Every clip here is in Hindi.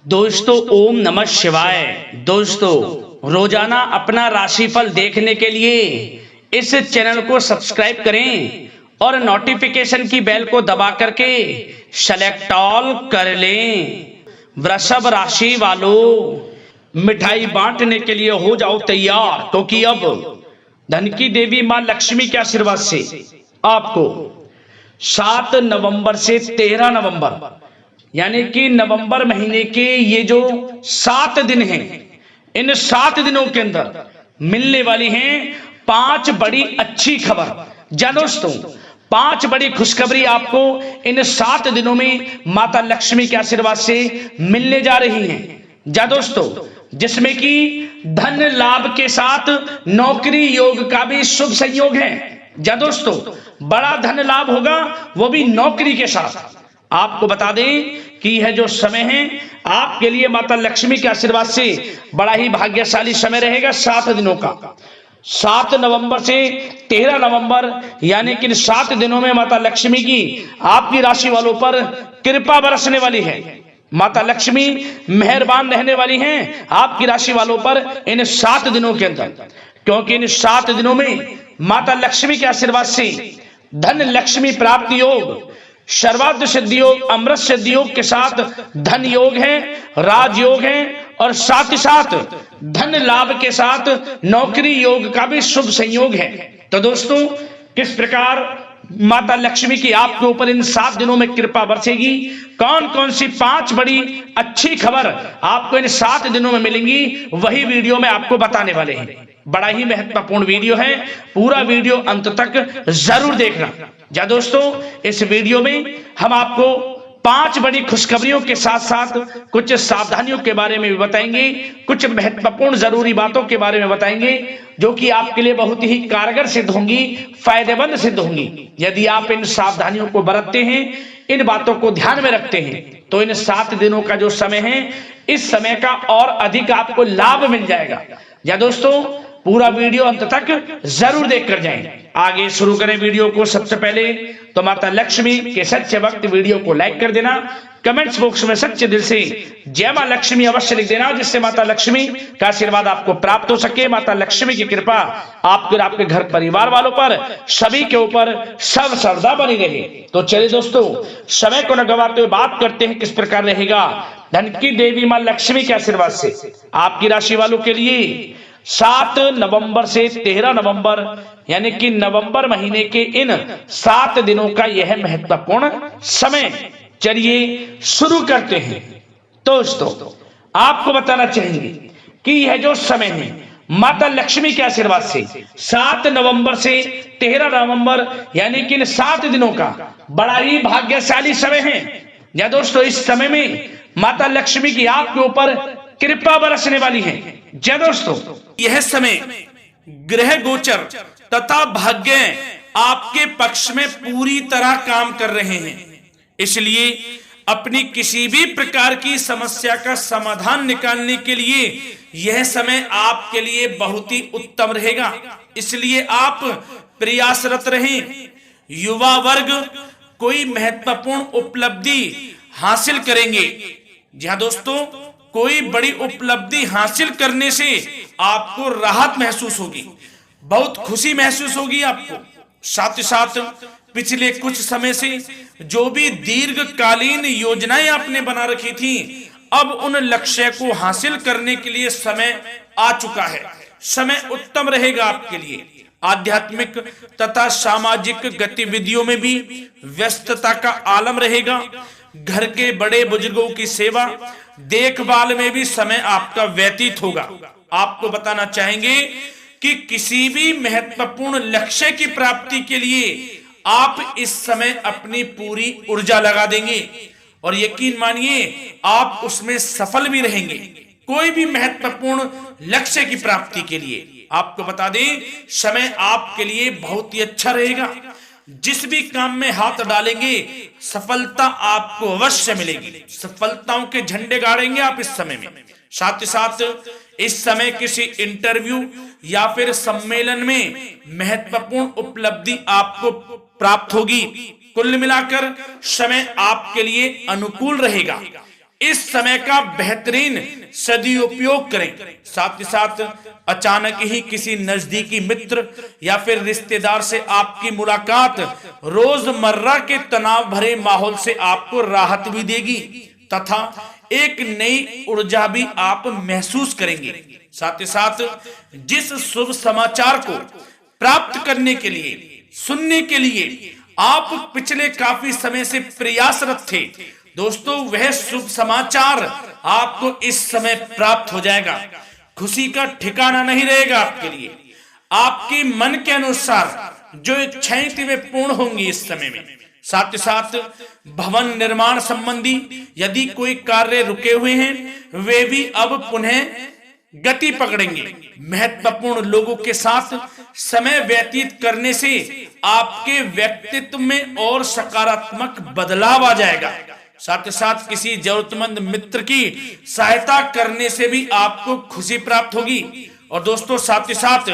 दोस्तों ओम नमः शिवाय। दोस्तों रोजाना अपना राशिफल देखने के लिए इस चैनल को सब्सक्राइब करें और नोटिफिकेशन की बेल को दबा करके सेलेक्ट ऑल कर लें। वृषभ राशि वालों, मिठाई बांटने के लिए हो जाओ तैयार, क्योंकि अब धन की देवी मां लक्ष्मी के आशीर्वाद से आपको 7 नवंबर से 13 नवंबर यानी कि नवंबर महीने के ये जो 7 दिन हैं, इन 7 दिनों के अंदर मिलने वाली हैं 5 बड़ी अच्छी खबर। जा दोस्तों, 5 बड़ी खुशखबरी आपको इन 7 दिनों में माता लक्ष्मी के आशीर्वाद से मिलने जा रही हैं। जा दोस्तों, जिसमें कि धन लाभ के साथ नौकरी योग का भी शुभ संयोग है। जा दोस्तों, बड़ा धन लाभ होगा, वो भी नौकरी के साथ। आपको बता दें कि यह जो समय है आपके लिए माता लक्ष्मी के आशीर्वाद से बड़ा ही भाग्यशाली समय रहेगा 7 दिनों का। 7 नवंबर से 13 नवंबर यानी कि 7 दिनों में माता लक्ष्मी की आपकी राशि वालों पर कृपा बरसने वाली है। माता लक्ष्मी मेहरबान रहने वाली हैं आपकी राशि वालों पर इन 7 दिनों के अंदर, क्योंकि इन 7 दिनों में माता लक्ष्मी के आशीर्वाद से धन लक्ष्मी प्राप्ति योग, सर्वार्थ सिद्धि योग, अमृत सिद्धि योग के साथ धन योग है, राजयोग है और साथ ही साथ धन लाभ के साथ नौकरी योग का भी शुभ संयोग है। तो दोस्तों, किस प्रकार माता लक्ष्मी की आपके ऊपर इन 7 दिनों में कृपा बरसेगी, कौन कौन सी 5 बड़ी अच्छी खबर आपको इन 7 दिनों में मिलेंगी, वही वीडियो में आपको बताने वाले हैं। बड़ा ही महत्वपूर्ण वीडियो है, पूरा वीडियो अंत तक जरूर देखना। जा दोस्तों, इस वीडियो में हम आपको 5 बड़ी खुशखबरियों के साथ साथ कुछ सावधानियों के बारे में भी बताएंगे, कुछ महत्वपूर्ण जरूरी बातों के बारे में बताएंगे जो कि आपके लिए बहुत ही कारगर सिद्ध होंगी, फायदेमंद सिद्ध होंगी। यदि आप इन सावधानियों को बरतते हैं, इन बातों को ध्यान में रखते हैं, तो इन 7 दिनों का जो समय है, इस समय का और अधिक आपको लाभ मिल जाएगा। या दोस्तों, पूरा वीडियो अंत तक जरूर देख कर जाएं। आगे शुरू करें वीडियो को। सबसे पहले तो माता लक्ष्मी के सच्चे भक्त वीडियो को लाइक कर देना, कमेंट्स बॉक्स में सच्चे दिल से जय मां लक्ष्मी अवश्य लिख देना, जिससे माता लक्ष्मी का आशीर्वाद आपको प्राप्त हो सके, माता लक्ष्मी की कृपा आपके और आपके घर परिवार वालों पर सभी के ऊपर सर्वदा बनी रहे। तो चलिए दोस्तों, समय को न गवाते हुए बात करते हैं किस प्रकार रहेगा धन की देवी मां लक्ष्मी के आशीर्वाद से आपकी राशि वालों के लिए 7 नवंबर से 13 नवंबर यानी कि नवंबर महीने के इन 7 दिनों का यह महत्वपूर्ण समय। चलिए शुरू करते हैं। दोस्तों, आपको बताना चाहेंगे कि यह जो समय है माता लक्ष्मी के आशीर्वाद से 7 नवंबर से 13 नवंबर यानी कि इन 7 दिनों का बड़ा ही भाग्यशाली समय है। या दोस्तों, इस समय में माता लक्ष्मी की आपके ऊपर कृपा बरसने वाली है। जय दोस्तों, यह समय ग्रह गोचर तथा भाग्य आपके पक्ष में पूरी तरह काम कर रहे हैं, इसलिए अपनी किसी भी प्रकार की समस्या का समाधान निकालने के लिए यह समय आपके लिए बहुत ही उत्तम रहेगा। इसलिए आप प्रयासरत रहें। युवा वर्ग कोई महत्वपूर्ण उपलब्धि हासिल करेंगे। जी हाँ दोस्तों, कोई बड़ी उपलब्धि हासिल करने से आपको राहत महसूस होगी, बहुत खुशी महसूस होगी आपको। साथ ही साथ पिछले कुछ समय से जो भी दीर्घकालीन योजनाएं आपने बना रखी थी, अब उन लक्ष्य को हासिल करने के लिए समय आ चुका है। समय उत्तम रहेगा आपके लिए। आध्यात्मिक तथा सामाजिक गतिविधियों में भी व्यस्तता का आलम रहेगा। घर के बड़े बुजुर्गों की सेवा देखभाल में भी समय आपका व्यतीत होगा। आपको बताना चाहेंगे कि किसी भी महत्वपूर्ण लक्ष्य की प्राप्ति के लिए आप इस समय अपनी पूरी ऊर्जा लगा देंगे और यकीन मानिए आप उसमें सफल भी रहेंगे। कोई भी महत्वपूर्ण लक्ष्य की प्राप्ति के लिए आपको बता दें, समय आपके लिए बहुत ही अच्छा रहेगा। जिस भी काम में हाथ डालेंगे सफलता आपको अवश्य मिलेगी। सफलताओं के झंडे गाड़ेंगे आप इस समय में। साथ ही साथ इस समय किसी इंटरव्यू या फिर सम्मेलन में महत्वपूर्ण उपलब्धि आपको प्राप्त होगी। कुल मिलाकर समय आपके लिए अनुकूल रहेगा। इस समय का बेहतरीन सदुपयोग करें। साथ ही साथ अचानक ही किसी नजदीकी मित्र या फिर रिश्तेदार से आपकी मुलाकात रोजमर्रा के तनाव भरे माहौल से आपको राहत भी देगी तथा एक नई ऊर्जा भी आप महसूस करेंगे। साथ ही साथ जिस शुभ समाचार को प्राप्त करने के लिए, सुनने के लिए आप पिछले काफी समय से प्रयासरत थे दोस्तों, वह शुभ समाचार आपको इस समय प्राप्त हो जाएगा। खुशी का ठिकाना नहीं रहेगा आपके लिए। आपके मन के अनुसार जो इच्छाएं थी वे पूर्ण होंगी इस समय में। साथ ही साथ भवन निर्माण संबंधी यदि कोई कार्य रुके हुए हैं वे भी अब पुनः गति पकड़ेंगे। महत्वपूर्ण लोगों के साथ समय व्यतीत करने से आपके व्यक्तित्व में और सकारात्मक बदलाव आ जाएगा। साथ ही साथ किसी जरूरतमंद मित्र की सहायता करने से भी आपको खुशी प्राप्त होगी। और दोस्तों साथ ही साथ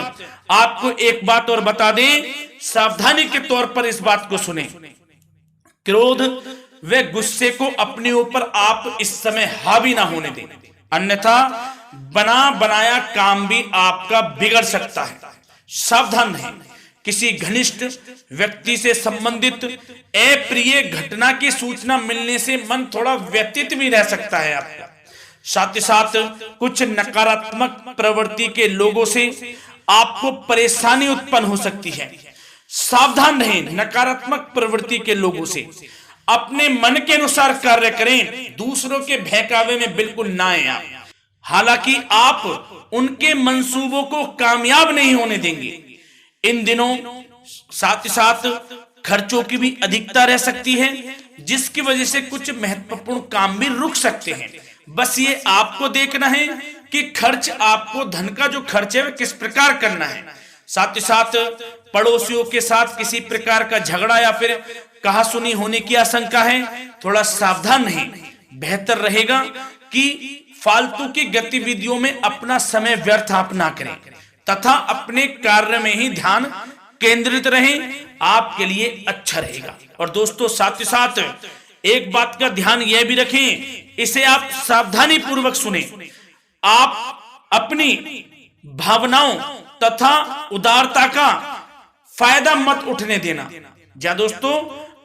आपको एक बात और बता दें, सावधानी के तौर पर इस बात को सुने। क्रोध व गुस्से को अपने ऊपर आप इस समय हावी ना होने दें, अन्यथा बना बनाया काम भी आपका बिगड़ सकता है। सावधान रहें। किसी घनिष्ठ व्यक्ति से संबंधित अप्रिय घटना की सूचना मिलने से मन थोड़ा व्यतीत भी रह सकता है आपका। साथ ही साथ कुछ नकारात्मक प्रवृत्ति के लोगों से आपको परेशानी उत्पन्न हो सकती है। सावधान रहें नकारात्मक प्रवृत्ति के लोगों से। अपने मन के अनुसार कार्य करें, दूसरों के बहकावे में बिल्कुल ना आए आप। हालांकि आप उनके मंसूबों को कामयाब नहीं होने देंगे। इन दिनों साथ ही साथ खर्चों की भी अधिकता रह सकती है, जिसकी वजह से कुछ महत्वपूर्ण काम भी रुक सकते हैं। बस ये आपको देखना है कि खर्च, आपको धन का जो खर्च है वह किस प्रकार करना है। साथ ही साथ पड़ोसियों के साथ किसी प्रकार का झगड़ा या फिर कहासुनी होने की आशंका है, थोड़ा सावधान रहें। बेहतर रहेगा कि फालतू की गतिविधियों में अपना समय व्यर्थ आप ना करें तथा अपने कार्य में ही ध्यान केंद्रित रहें, आपके लिए अच्छा रहेगा। और दोस्तों साथ ही साथ एक बात का ध्यान यह भी रखें, इसे आप सावधानी पूर्वक सुने। आप अपनी भावनाओं तथा उदारता का फायदा मत उठने देना। या दोस्तों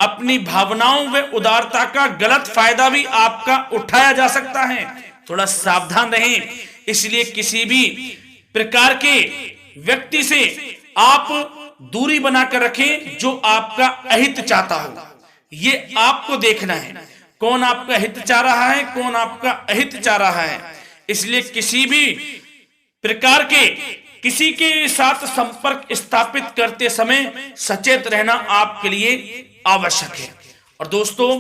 अपनी भावनाओं व उदारता का गलत फायदा भी आपका उठाया जा सकता है, थोड़ा सावधान रहें। इसलिए किसी भी प्रकार के व्यक्ति से आप दूरी बनाकर रखें जो आपका अहित चाहता हो। ये आपको देखना है, कौन आपका हित चाह रहा है, कौन आपका अहित चाह रहा है। इसलिए किसी भी प्रकार के किसी के साथ संपर्क स्थापित करते समय सचेत रहना आपके लिए आवश्यक है। और दोस्तों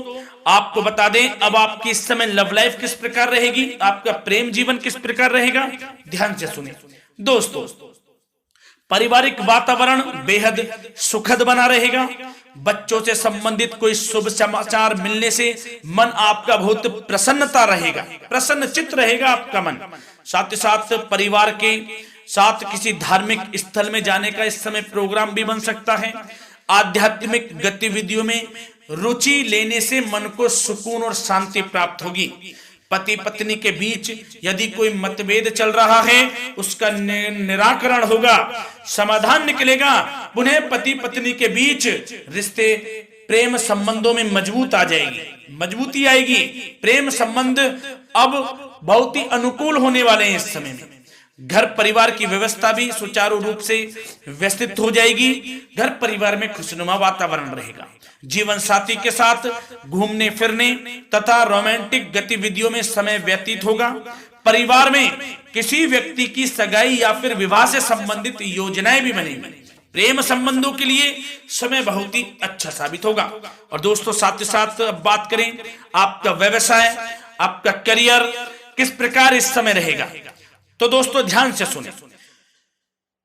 आपको बता दें, अब आपकी इस समय लव लाइफ किस प्रकार रहेगी, आपका प्रेम जीवन किस प्रकार रहेगा, ध्यान से सुने। दोस्तों पारिवारिक वातावरण बेहद सुखद बना रहेगा। बच्चों से संबंधित कोई शुभ समाचार मिलने से मन आपका बहुत प्रसन्नता रहेगा, प्रसन्न चित्त रहेगा आपका मन। साथ ही साथ परिवार के साथ किसी धार्मिक स्थल में जाने का इस समय प्रोग्राम भी बन सकता है। आध्यात्मिक गतिविधियों में रुचि लेने से मन को सुकून और शांति प्राप्त होगी। पति पत्नी के बीच यदि कोई मतभेद चल रहा है उसका निराकरण होगा, समाधान निकलेगा। पुनः पति पत्नी के बीच रिश्ते प्रेम संबंधों में मजबूती आएगी। प्रेम संबंध अब बहुत ही अनुकूल होने वाले हैं इस समय में। घर परिवार की व्यवस्था भी सुचारू रूप से व्यवस्थित हो जाएगी। घर परिवार में खुशनुमा वातावरण रहेगा। जीवन साथी के साथ घूमने फिरने तथा रोमांटिक गतिविधियों में समय व्यतीत होगा। परिवार में किसी व्यक्ति की सगाई या फिर विवाह से संबंधित योजनाएं भी बनेंगी। प्रेम संबंधों के लिए समय बहुत ही अच्छा साबित होगा। और दोस्तों साथ ही साथ बात करें आपका व्यवसाय, आपका करियर किस प्रकार इस समय रहेगा, तो दोस्तों ध्यान से सुने।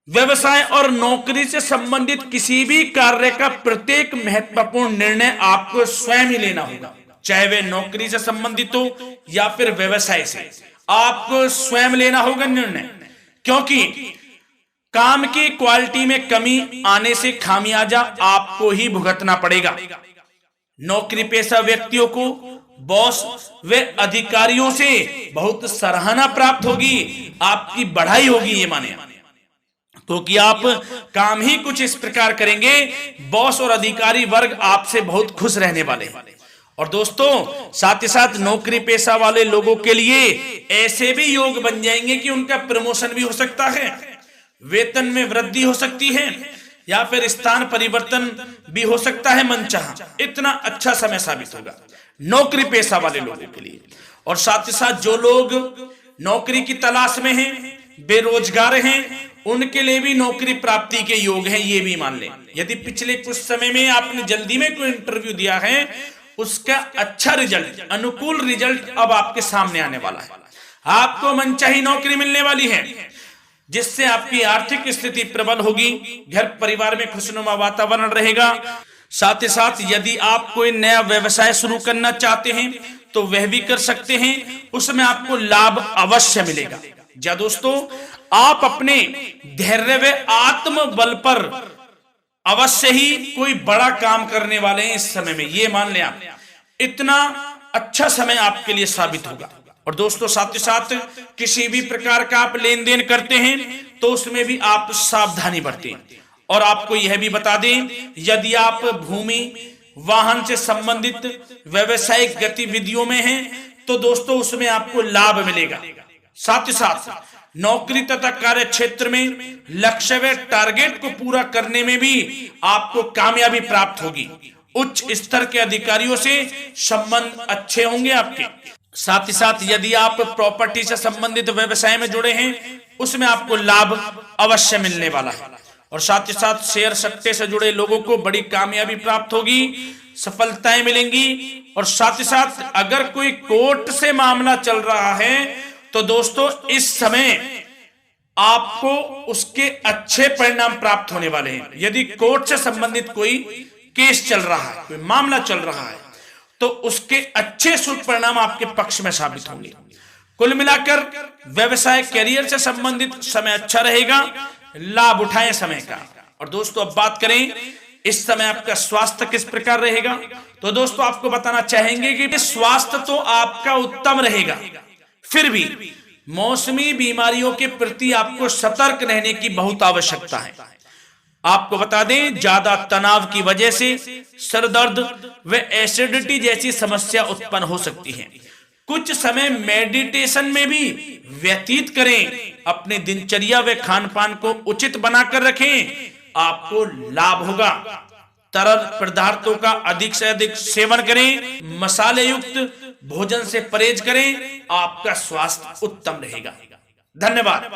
व्यवसाय और नौकरी से संबंधित किसी भी कार्य का प्रत्येक महत्वपूर्ण निर्णय आपको स्वयं ही लेना होगा, चाहे वे नौकरी से संबंधित हो या फिर व्यवसाय से। आपको स्वयं लेना होगा निर्णय, क्योंकि काम की क्वालिटी में कमी आने से खामियाजा आपको ही भुगतना पड़ेगा। नौकरी पेशा व्यक्तियों को बॉस व अधिकारियों से बहुत सराहना प्राप्त होगी, आपकी बढ़ाई होगी, ये माने। क्योंकि आप काम ही कुछ इस प्रकार करेंगे, बॉस और अधिकारी वर्ग आपसे बहुत खुश रहने वाले हैं। और दोस्तों साथ ही साथ नौकरी पेशा वाले लोगों के लिए ऐसे भी योग बन जाएंगे कि उनका प्रमोशन भी हो सकता है, वेतन में वृद्धि हो सकती है, या फिर स्थान परिवर्तन भी हो सकता है मनचाहा। इतना अच्छा समय साबित होगा नौकरी पेशा वाले लोगों के लिए। और साथ ही साथ जो लोग नौकरी की तलाश में हैं, बेरोजगार हैं, उनके लिए भी नौकरी प्राप्ति के योग हैं, ये भी मान लें। यदि पिछले कुछ समय में आपने जल्दी में कोई इंटरव्यू दिया है, उसका अच्छा रिजल्ट, अनुकूल रिजल्ट अब आपके सामने आने वाला है। आपको मनचाही नौकरी मिलने वाली है, जिससे आपकी आर्थिक स्थिति प्रबल होगी, घर परिवार में खुशनुमा वातावरण रहेगा। साथ ही साथ यदि आप कोई नया व्यवसाय शुरू करना चाहते हैं तो वह भी कर सकते हैं, उसमें आपको लाभ अवश्य मिलेगा। जा दोस्तों, आप अपने धैर्य व आत्मबल पर अवश्य ही कोई बड़ा काम करने वाले हैं इस समय में, ये मान लें आप। इतना अच्छा समय आपके लिए साबित होगा। और दोस्तों साथ ही साथ किसी भी प्रकार का आप लेन देन करते हैं तो उसमें भी आप सावधानी बरतें। और आपको यह भी बता दें, यदि आप भूमि वाहन से संबंधित व्यवसायिक गतिविधियों में हैं तो दोस्तों उसमें आपको लाभ मिलेगा। साथ ही साथ नौकरी तथा कार्य क्षेत्र में लक्ष्य व टारगेट को पूरा करने में भी आपको कामयाबी प्राप्त होगी। उच्च स्तर के अधिकारियों से संबंध अच्छे होंगे आपके। साथ ही साथ यदि आप प्रॉपर्टी से संबंधित व्यवसाय में जुड़े हैं, उसमें आपको लाभ अवश्य मिलने वाला है। और साथ ही साथ शेयर सट्टे से जुड़े लोगों को बड़ी कामयाबी प्राप्त होगी, सफलताएं मिलेंगी। और साथ ही साथ अगर कोई कोर्ट से मामला चल रहा है तो दोस्तों इस समय आपको उसके अच्छे परिणाम प्राप्त होने वाले हैं। यदि कोर्ट से संबंधित कोई केस चल रहा है, कोई मामला चल रहा है, तो उसके अच्छे शुभ परिणाम आपके पक्ष में साबित होंगे। कुल मिलाकर व्यवसाय कैरियर से संबंधित समय अच्छा रहेगा, लाभ उठाएं समय का। और दोस्तों अब बात करें इस समय आपका स्वास्थ्य किस प्रकार रहेगा, तो दोस्तों आपको बताना चाहेंगे कि स्वास्थ्य तो आपका उत्तम रहेगा, फिर भी मौसमी बीमारियों के प्रति आपको सतर्क रहने की बहुत आवश्यकता है। आपको बता दें, ज्यादा तनाव की वजह से सर दर्द व एसिडिटी जैसी समस्या उत्पन्न हो सकती है। कुछ समय मेडिटेशन में भी व्यतीत करें, अपने दिनचर्या व खान पान को उचित बनाकर रखें, आपको लाभ होगा। तरल पदार्थों का अधिक से अधिक सेवन करें, मसाले युक्त भोजन से परहेज करें, आपका स्वास्थ्य उत्तम रहेगा। धन्यवाद।